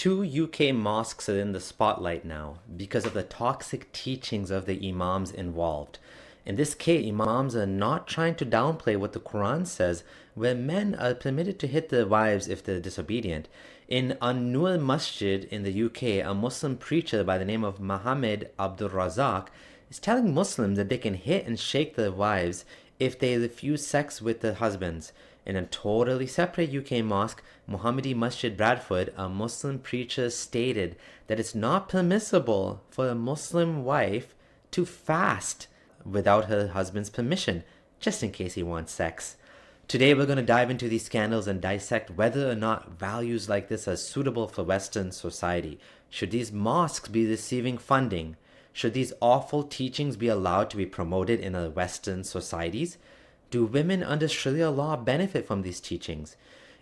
Two UK mosques are in the spotlight now because of the toxic teachings of the imams involved. In this case, imams are not trying to downplay what the Quran says, where men are permitted to hit their wives if they're disobedient. In An-Nur Masjid in the UK, a Muslim preacher by the name of Mohammed Abdul Razak is telling Muslims that they can hit and shake their wives if they refuse sex with their husbands. In a totally separate UK mosque, Mohammadi Masjid Bradford, a Muslim preacher stated that it's not permissible for a Muslim wife to fast without her husband's permission, just in case he wants sex. Today we're going to dive into these scandals and dissect whether or not values like this are suitable for Western society. Should these mosques be receiving funding? Should these awful teachings be allowed to be promoted in our Western societies? Do women under Sharia law benefit from these teachings?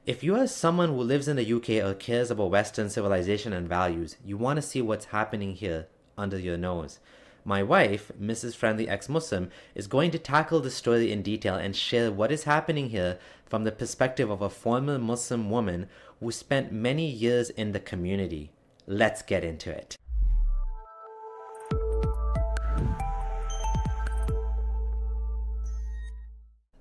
If you are someone who lives in the UK or cares about Western civilization and values, you want to see what's happening here under your nose. My wife, Mrs. Friendly Ex-Muslim, is going to tackle the story in detail and share what is happening here from the perspective of a former Muslim woman who spent many years in the community. Let's get into it.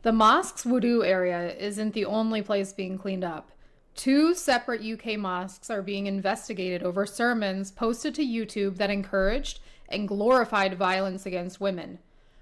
The mosque's wudu area isn't the only place being cleaned up. Two separate UK mosques are being investigated over sermons posted to YouTube that encouraged and glorified violence against women.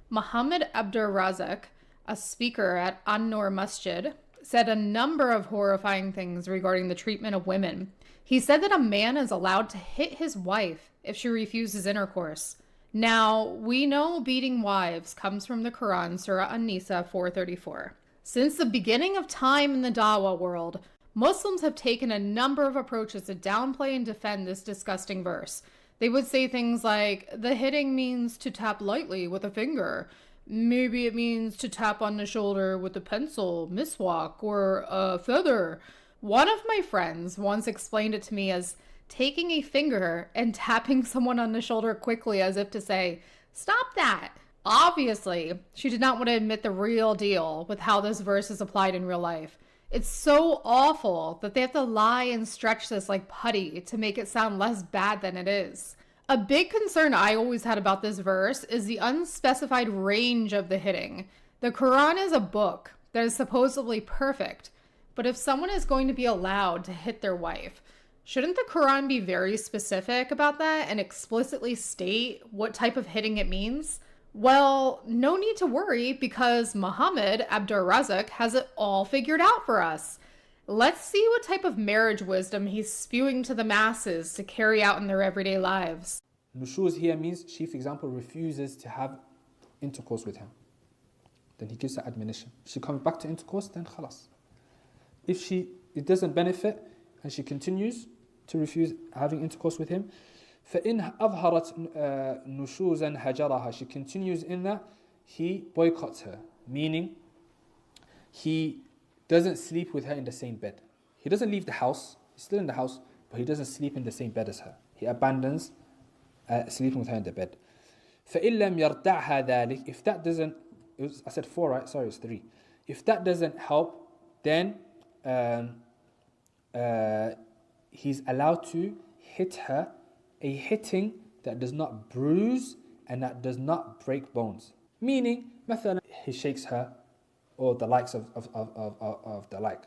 Mohammed Abdur Razak, a speaker at An-Nur Masjid, said a number of horrifying things regarding the treatment of women. He said that a man is allowed to hit his wife if she refuses intercourse. Now, we know beating wives comes from the Quran, Surah An-Nisa 4:34. Since the beginning of time in the Dawah world, Muslims have taken a number of approaches to downplay and defend this disgusting verse. They would say things like, the hitting means to tap lightly with a finger. Maybe it means to tap on the shoulder with a pencil, miswak, or a feather. One of my friends once explained it to me as taking a finger and tapping someone on the shoulder quickly as if to say, stop that. Obviously, she did not want to admit the real deal with how this verse is applied in real life. It's so awful that they have to lie and stretch this like putty to make it sound less bad than it is. A big concern I always had about this verse is the unspecified range of the hitting. The Quran is a book that is supposedly perfect, but if someone is going to be allowed to hit their wife, shouldn't the Quran be very specific about that and explicitly state what type of hitting it means? Well, no need to worry because Mohammed Abdur Razak has it all figured out for us. Let's see what type of marriage wisdom he's spewing to the masses to carry out in their everyday lives. Nushuz here means she, for example, refuses to have intercourse with him. Then he gives her admonition. She comes back to intercourse, then khalas. If it doesn't benefit and she continues to refuse having intercourse with him, فَإِنْ أَظْهَرَتْ نُشُوزًا هَجَرَهَا, she continues in that, he boycotts her, meaning he doesn't sleep with her in the same bed. He doesn't leave the house, he's still in the house, but he doesn't sleep in the same bed as her. He abandons sleeping with her in the bed. فَإِنْ لَمْ يَرْدَعْهَا ذَلِكَ, if that doesn't, I said 4, right? Sorry, it's 3. If that doesn't help, then he's allowed to hit her a hitting that does not bruise and that does not break bones. Meaning, مثلا, he shakes her or the likes of the like.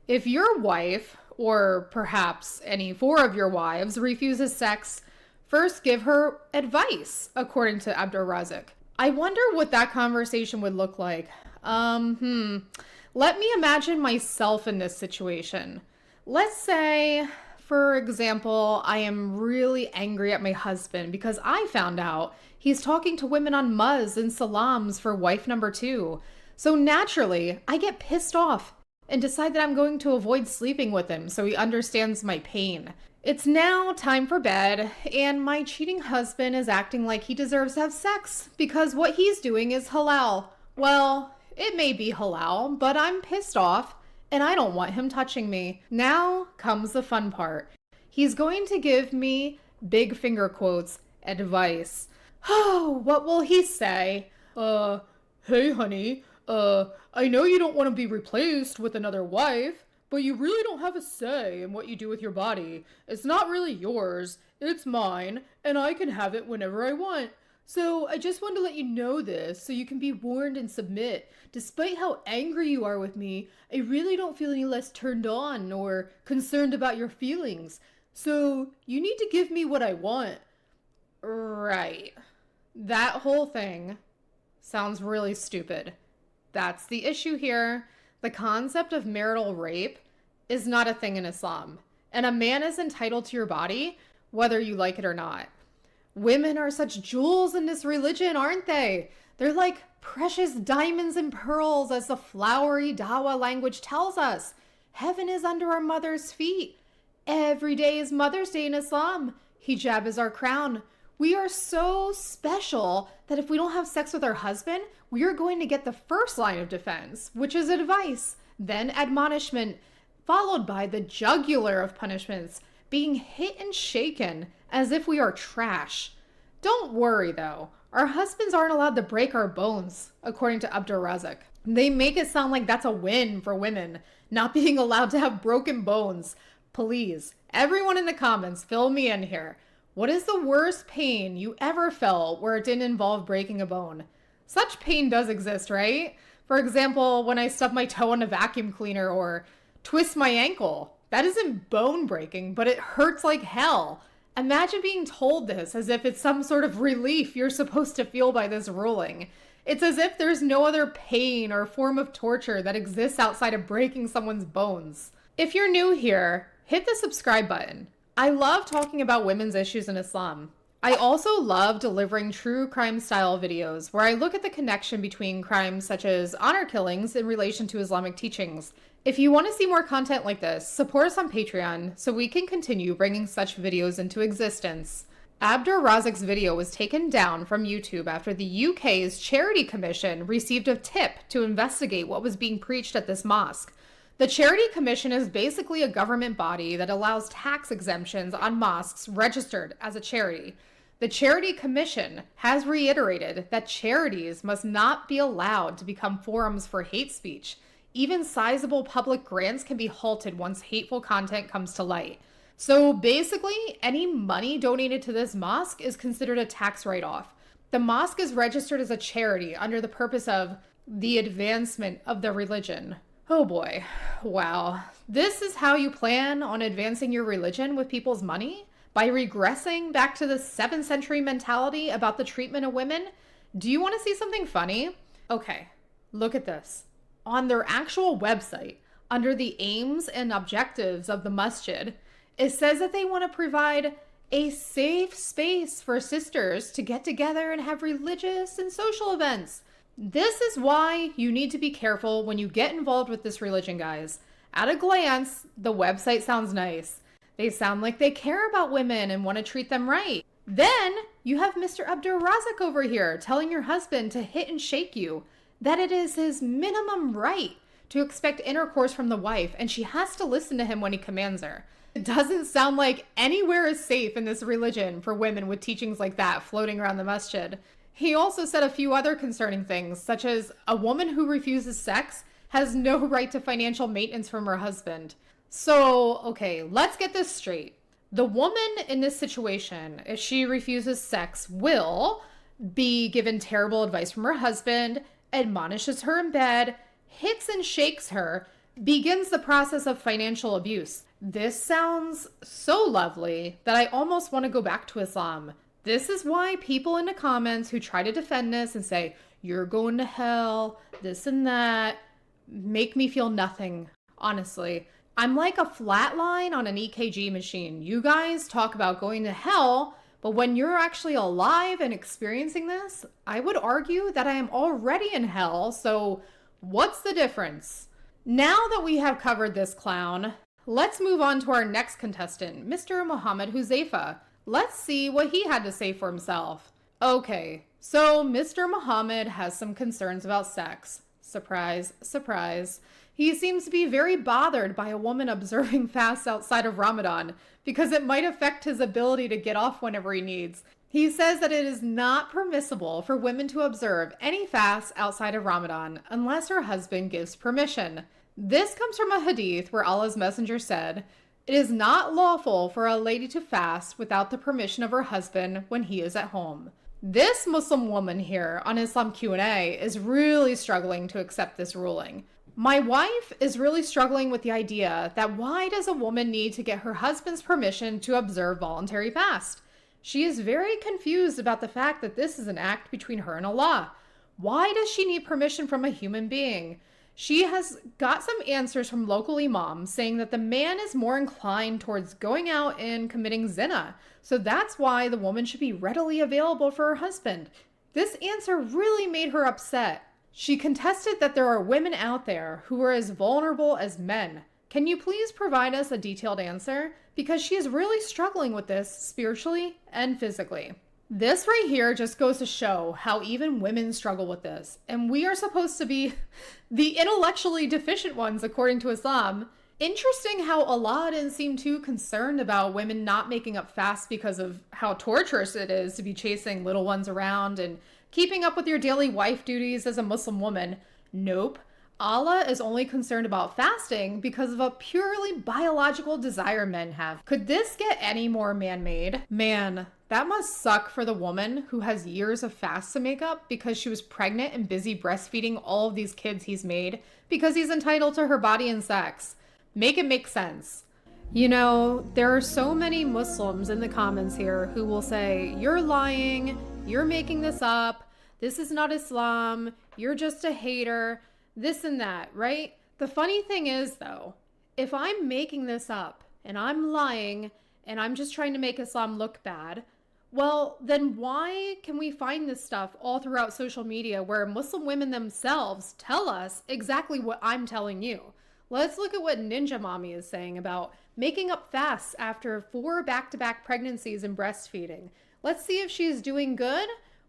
If your wife, or perhaps any 4 of your wives, refuses sex, first give her advice, according to Abdur Razak. I wonder what that conversation would look like. Let me imagine myself in this situation. Let's say, for example, I am really angry at my husband because I found out he's talking to women on muzz and salams for wife number 2. So naturally, I get pissed off and decide that I'm going to avoid sleeping with him so he understands my pain. It's now time for bed, and my cheating husband is acting like he deserves to have sex because what he's doing is halal. Well, it may be halal, but I'm pissed off and I don't want him touching me. Now comes the fun part. He's going to give me, big finger quotes, advice. Oh, what will he say? Hey honey, I know you don't want to be replaced with another wife, but you really don't have a say in what you do with your body. It's not really yours, it's mine, and I can have it whenever I want. So I just wanted to let you know this so you can be warned and submit. Despite how angry you are with me, I really don't feel any less turned on or concerned about your feelings. So you need to give me what I want. Right. That whole thing sounds really stupid. That's the issue here. The concept of marital rape is not a thing in Islam, and a man is entitled to your body whether you like it or not. Women are such jewels in this religion, aren't they? They're like precious diamonds and pearls, as the flowery Dawa language tells us. Heaven is under our mother's feet. Every day is Mother's Day in Islam. Hijab is our crown. We are so special that if we don't have sex with our husband, we are going to get the first line of defense, which is advice, then admonishment, followed by the jugular of punishments, being hit and shaken as if we are trash. Don't worry though, our husbands aren't allowed to break our bones, according to Abdur Razak. They make it sound like that's a win for women, not being allowed to have broken bones. Please, everyone in the comments, fill me in here. What is the worst pain you ever felt where it didn't involve breaking a bone? Such pain does exist, right? For example, when I stub my toe on a vacuum cleaner or twist my ankle. That isn't bone breaking, but it hurts like hell. Imagine being told this as if it's some sort of relief you're supposed to feel by this ruling. It's as if there's no other pain or form of torture that exists outside of breaking someone's bones. If you're new here, hit the subscribe button. I love talking about women's issues in Islam. I also love delivering true crime style videos where I look at the connection between crimes such as honor killings in relation to Islamic teachings. If you want to see more content like this, support us on Patreon so we can continue bringing such videos into existence. Abdur Razak's video was taken down from YouTube after the UK's Charity Commission received a tip to investigate what was being preached at this mosque. The Charity Commission is basically a government body that allows tax exemptions on mosques registered as a charity. The Charity Commission has reiterated that charities must not be allowed to become forums for hate speech. Even sizable public grants can be halted once hateful content comes to light. So basically, any money donated to this mosque is considered a tax write-off. The mosque is registered as a charity under the purpose of the advancement of the religion. Oh boy, wow. This is how you plan on advancing your religion with people's money? By regressing back to the 7th century mentality about the treatment of women? Do you want to see something funny? Okay, look at this. On their actual website, under the aims and objectives of the masjid, it says that they want to provide a safe space for sisters to get together and have religious and social events. This is why you need to be careful when you get involved with this religion, guys. At a glance, the website sounds nice. They sound like they care about women and want to treat them right. Then you have Mr. Abdur Razak over here telling your husband to hit and shake you, that it is his minimum right to expect intercourse from the wife, and she has to listen to him when he commands her. It doesn't sound like anywhere is safe in this religion for women with teachings like that floating around the masjid. He also said a few other concerning things, such as a woman who refuses sex has no right to financial maintenance from her husband. So, okay, let's get this straight. The woman in this situation, if she refuses sex, will be given terrible advice from her husband, admonishes her in bed, hits and shakes her, begins the process of financial abuse. This sounds so lovely that I almost want to go back to Islam. This is why people in the comments who try to defend this and say, you're going to hell, this and that, make me feel nothing, honestly. I'm like a flat line on an EKG machine. You guys talk about going to hell, but when you're actually alive and experiencing this, I would argue that I am already in hell, so what's the difference? Now that we have covered this clown, let's move on to our next contestant, Mr. Muhammad Huzaifa. Let's see what he had to say for himself. Okay, so Mr. Muhammad has some concerns about sex. Surprise, surprise. He seems to be very bothered by a woman observing fasts outside of Ramadan because it might affect his ability to get off whenever he needs. He says that it is not permissible for women to observe any fasts outside of Ramadan unless her husband gives permission. This comes from a hadith where Allah's messenger said, "It is not lawful for a lady to fast without the permission of her husband when he is at home." This Muslim woman here on Islam Q&A is really struggling to accept this ruling. My wife is really struggling with the idea that why does a woman need to get her husband's permission to observe voluntary fast? She is very confused about the fact that this is an act between her and Allah. Why does she need permission from a human being? She has got some answers from local imams saying that the man is more inclined towards going out and committing zina, so that's why the woman should be readily available for her husband. This answer really made her upset. She contested that there are women out there who are as vulnerable as men. Can you please provide us a detailed answer? Because she is really struggling with this spiritually and physically. This right here just goes to show how even women struggle with this. And we are supposed to be the intellectually deficient ones according to Islam. Interesting how Allah didn't seem too concerned about women not making up fasts because of how torturous it is to be chasing little ones around and keeping up with your daily wife duties as a Muslim woman. Nope. Allah is only concerned about fasting because of a purely biological desire men have. Could this get any more man-made? Man, that must suck for the woman who has years of fasts to make up because she was pregnant and busy breastfeeding all of these kids he's made because he's entitled to her body and sex. Make it make sense. You know, there are so many Muslims in the comments here who will say, "You're lying, you're making this up, this is not Islam, you're just a hater," this and that, right? The funny thing is, though, if I'm making this up and I'm lying and I'm just trying to make Islam look bad, well, then why can we find this stuff all throughout social media where Muslim women themselves tell us exactly what I'm telling you? Let's look at what Ninja Mommy is saying about making up fasts after 4 back-to-back pregnancies and breastfeeding. Let's see if she's doing good,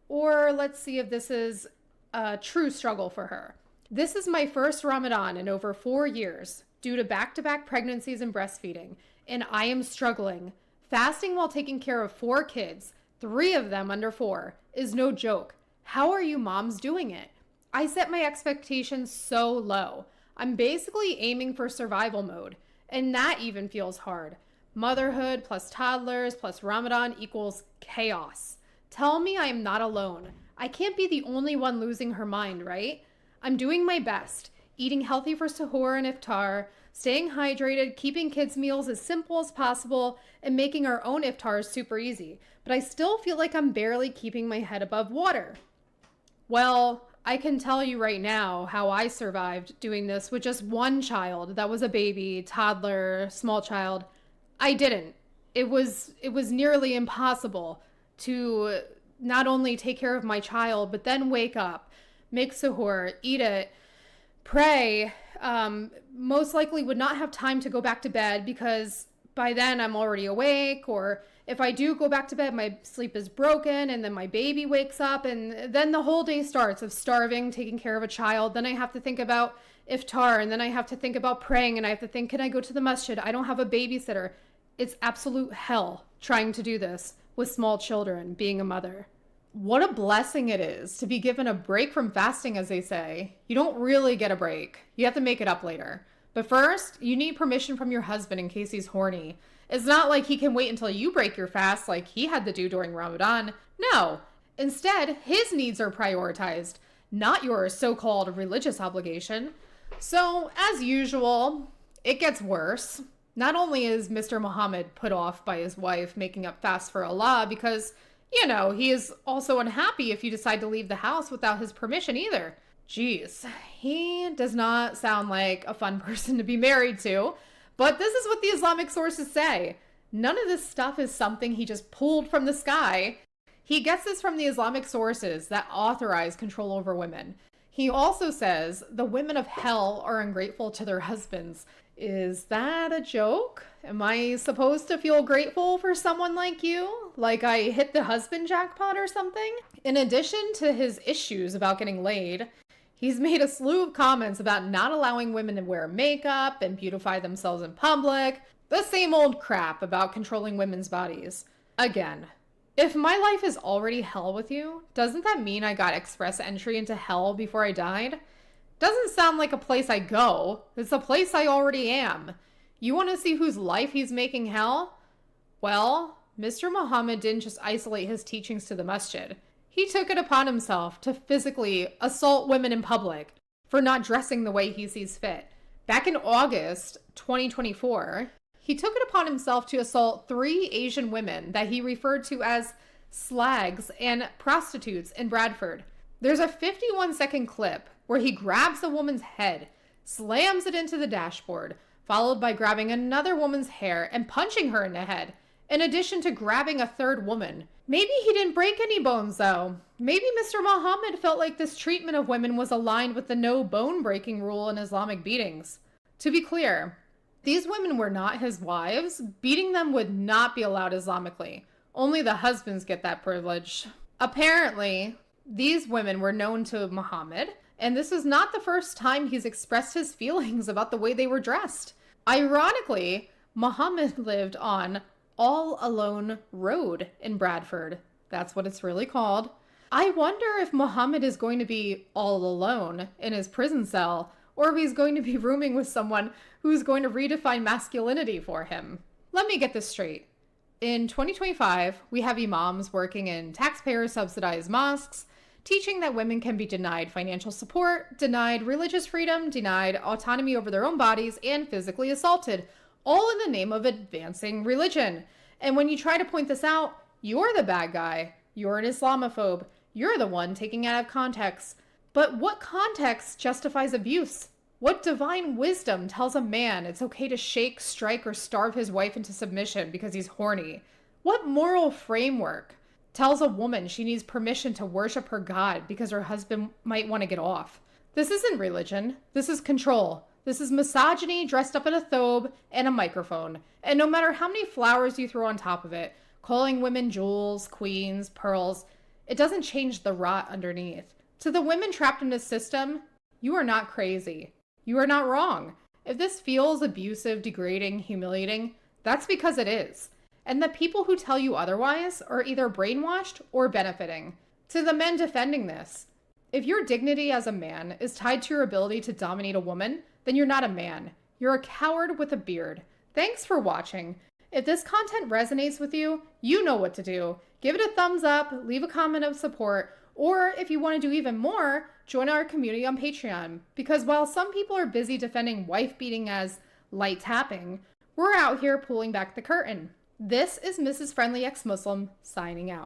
or let's see if this is a true struggle for her. "This is my first Ramadan in over 4 years due to back-to-back pregnancies and breastfeeding, and I am struggling. Fasting while taking care of 4 kids, 3 of them under 4, is no joke. How are you moms doing it? I set my expectations so low. I'm basically aiming for survival mode, and that even feels hard. Motherhood plus toddlers plus Ramadan equals chaos. Tell me I am not alone. I can't be the only one losing her mind, right? I'm doing my best, eating healthy for suhoor and iftar, staying hydrated, keeping kids' meals as simple as possible, and making our own iftars super easy. But I still feel like I'm barely keeping my head above water." Well, I can tell you right now how I survived doing this with just one child that was a baby, toddler, small child. I didn't. It was nearly impossible to not only take care of my child, but then wake up, make suhoor, eat it, pray, most likely would not have time to go back to bed because by then I'm already awake, or if I do go back to bed, my sleep is broken and then my baby wakes up and then the whole day starts of starving, taking care of a child. Then I have to think about iftar and then I have to think about praying and I have to think, can I go to the masjid? I don't have a babysitter. It's absolute hell trying to do this with small children, being a mother. What a blessing it is to be given a break from fasting, as they say. You don't really get a break. You have to make it up later. But first, you need permission from your husband in case he's horny. It's not like he can wait until you break your fast like he had to do during Ramadan. No. Instead, his needs are prioritized, not your so-called religious obligation. So, as usual, it gets worse. Not only is Mr. Muhammad put off by his wife making up fasts for Allah because, you know, he is also unhappy if you decide to leave the house without his permission either. Jeez, he does not sound like a fun person to be married to, but this is what the Islamic sources say. None of this stuff is something he just pulled from the sky. He gets this from the Islamic sources that authorize control over women. He also says the women of hell are ungrateful to their husbands. Is that a joke? Am I supposed to feel grateful for someone like you? Like I hit the husband jackpot or something? In addition to his issues about getting laid, he's made a slew of comments about not allowing women to wear makeup and beautify themselves in public. The same old crap about controlling women's bodies. Again, if my life is already hell with you, doesn't that mean I got express entry into hell before I died? Doesn't sound like a place I go. It's a place I already am. You want to see whose life he's making hell? Well, Mr. Muhammad didn't just isolate his teachings to the masjid. He took it upon himself to physically assault women in public for not dressing the way he sees fit. Back in August 2024, he took it upon himself to assault 3 Asian women that he referred to as slags and prostitutes in Bradford. There's a 51-second clip where he grabs a woman's head, slams it into the dashboard, followed by grabbing another woman's hair and punching her in the head, in addition to grabbing a 3rd woman. Maybe he didn't break any bones, though. Maybe Mr. Muhammad felt like this treatment of women was aligned with the no bone breaking rule in Islamic beatings. To be clear, these women were not his wives. Beating them would not be allowed Islamically. Only the husbands get that privilege. Apparently, these women were known to Muhammad, and this is not the first time he's expressed his feelings about the way they were dressed. Ironically, Muhammad lived on All Alone Road in Bradford. That's what it's really called. I wonder if Muhammad is going to be all alone in his prison cell, or if he's going to be rooming with someone who's going to redefine masculinity for him. Let me get this straight. In 2025, we have imams working in taxpayer-subsidized mosques, teaching that women can be denied financial support, denied religious freedom, denied autonomy over their own bodies, and physically assaulted, all in the name of advancing religion. And when you try to point this out, you're the bad guy. You're an Islamophobe. You're the one taking it out of context. But what context justifies abuse? What divine wisdom tells a man it's okay to shake, strike, or starve his wife into submission because he's horny? What moral framework tells a woman she needs permission to worship her God because her husband might want to get off? This isn't religion. This is control. This is misogyny dressed up in a thobe and a microphone. And no matter how many flowers you throw on top of it, calling women jewels, queens, pearls, it doesn't change the rot underneath. To the women trapped in this system, you are not crazy. You are not wrong. If this feels abusive, degrading, humiliating, that's because it is. And the people who tell you otherwise are either brainwashed or benefiting. To the men defending this, if your dignity as a man is tied to your ability to dominate a woman, then you're not a man. You're a coward with a beard. Thanks for watching. If this content resonates with you, you know what to do. Give it a thumbs up, leave a comment of support, or if you want to do even more, join our community on Patreon. Because while some people are busy defending wife beating as light tapping, we're out here pulling back the curtain. This is Mrs. Friendly Ex-Muslim signing out.